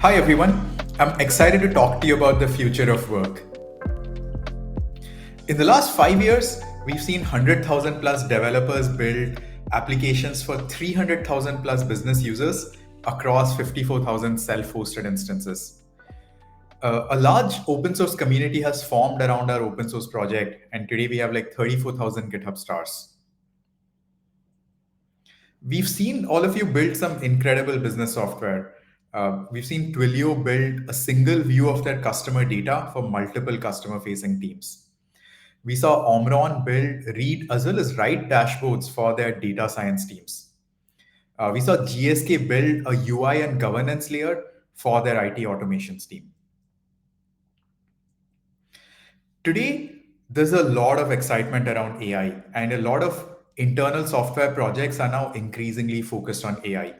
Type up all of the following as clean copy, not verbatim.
Hi everyone, I'm excited to talk to you about the future of work. In the last 5 years, we've seen 100,000 plus developers build applications for 300,000 plus business users across 54,000 self hosted instances. A large open source community has formed around our open source project, and today we have like 34,000 GitHub Stars. We've seen all of you build some incredible business software. We've seen Twilio build a single view of their customer data for multiple customer facing teams. We saw Omron build, read, as well as write dashboards for their data science teams. We saw GSK build a UI and governance layer for their IT automations team. Today, there's a lot of excitement around AI, and a lot of internal software projects are now increasingly focused on AI.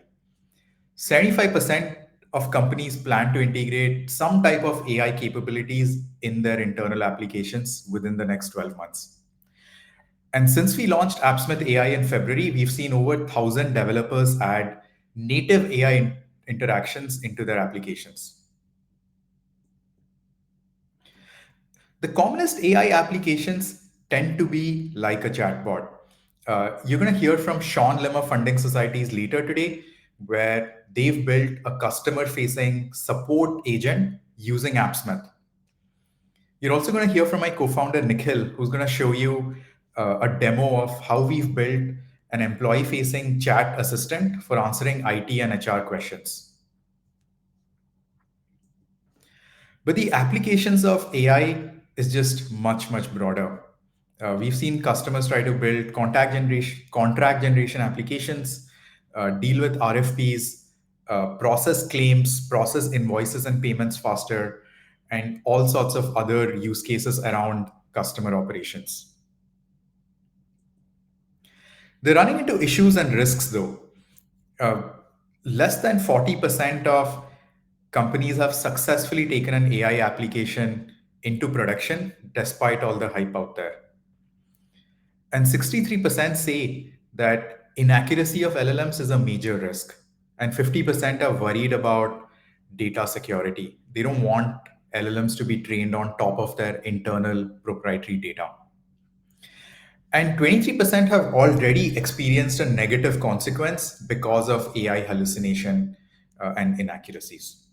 75% of companies plan to integrate some type of AI capabilities in their internal applications within the next 12 months. And since we launched Appsmith AI in February, we've seen over 1,000 developers add native AI interactions into their applications. The commonest AI applications tend to be like a chatbot. You're going to hear from Sean Lim of Funding Societies later today, where they've built a customer facing support agent using Appsmith. You're also going to hear from my co founder, Nikhil, who's going to show you a demo of how we've built an employee facing chat assistant for answering IT and HR questions. But the applications of AI is just much, much broader. We've seen customers try to build contract generation applications, deal with RFPs, process claims, process invoices and payments faster, and all sorts of other use cases around customer operations. They're running into issues and risks though. Uh, Less than 40% of companies have successfully taken an AI application into production despite all the hype out there. And 63% say that inaccuracy of LLMs is a major risk. And 50% are worried about data security. They don't want LLMs to be trained on top of their internal proprietary data. And 23% have already experienced a negative consequence because of AI hallucination and inaccuracies.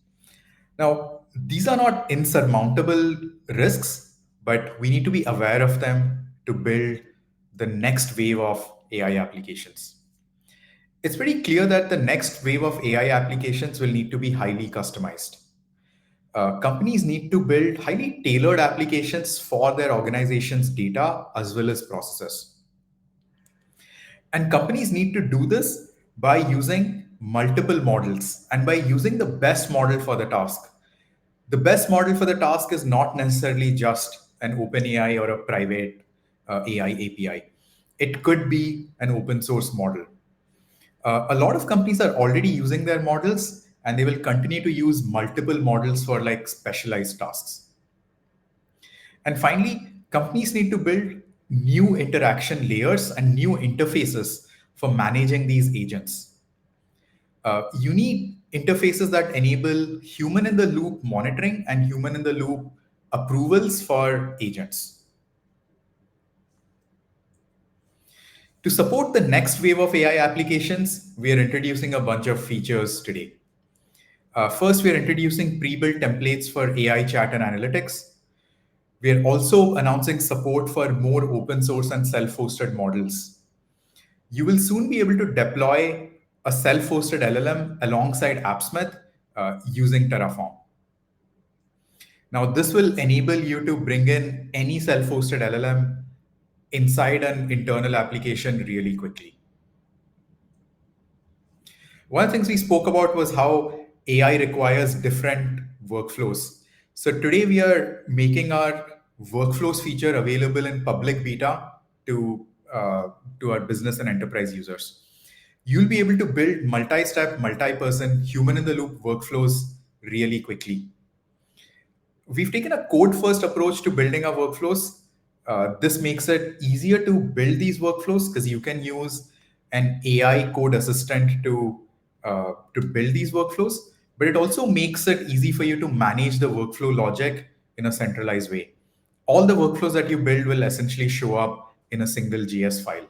Now, these are not insurmountable risks, but we need to be aware of them to build the next wave of AI applications. It's pretty clear that the next wave of AI applications will need to be highly customized. Companies need to build highly tailored applications for their organization's data as well as processes. And companies need to do this by using multiple models and by using the best model for the task. The best model for the task is not necessarily just an open AI or a private AI API. It could be an open source model. A lot of companies are already using their models and they will continue to use multiple models for like specialized tasks. And finally, companies need to build new interaction layers and new interfaces for managing these agents. You need interfaces that enable human in the loop monitoring and human in the loop approvals for agents. To support the next wave of AI applications, we are introducing a bunch of features today. First, we are introducing pre-built templates for AI chat and analytics. We are also announcing support for more open source and self-hosted models. You will soon be able to deploy a self-hosted LLM alongside Appsmith using Terraform. Now, this will enable you to bring in any self-hosted LLM inside an internal application really quickly. One of the things we spoke about was how AI requires different workflows. So today we are making our workflows feature available in public beta to to our business and enterprise users. You'll be able to build multi-step, multi-person, human-in-the-loop workflows really quickly. We've taken a code-first approach to building our workflows. This makes it easier to build these workflows because you can use an AI code assistant to build these workflows. but it also makes it easy for you to manage the workflow logic in a centralized way. All the workflows that you build will essentially show up in a single GS file.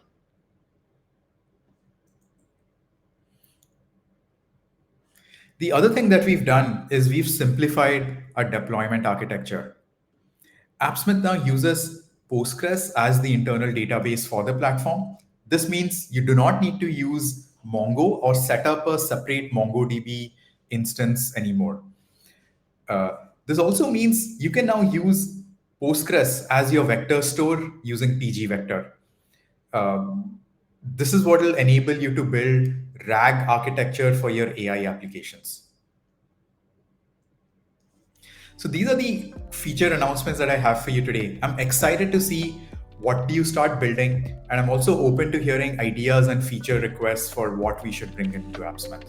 The other thing that we've done is we've simplified our deployment architecture. Appsmith now uses Postgres as the internal database for the platform. This means you do not need to use Mongo or set up a separate MongoDB instance anymore. This also means you can now use Postgres as your vector store using PG Vector. This is what will enable you to build RAG architecture for your AI applications. So these are the feature announcements that I have for you today. I'm excited to see what do you start building, and I'm also open to hearing ideas and feature requests for what we should bring into Appsmith.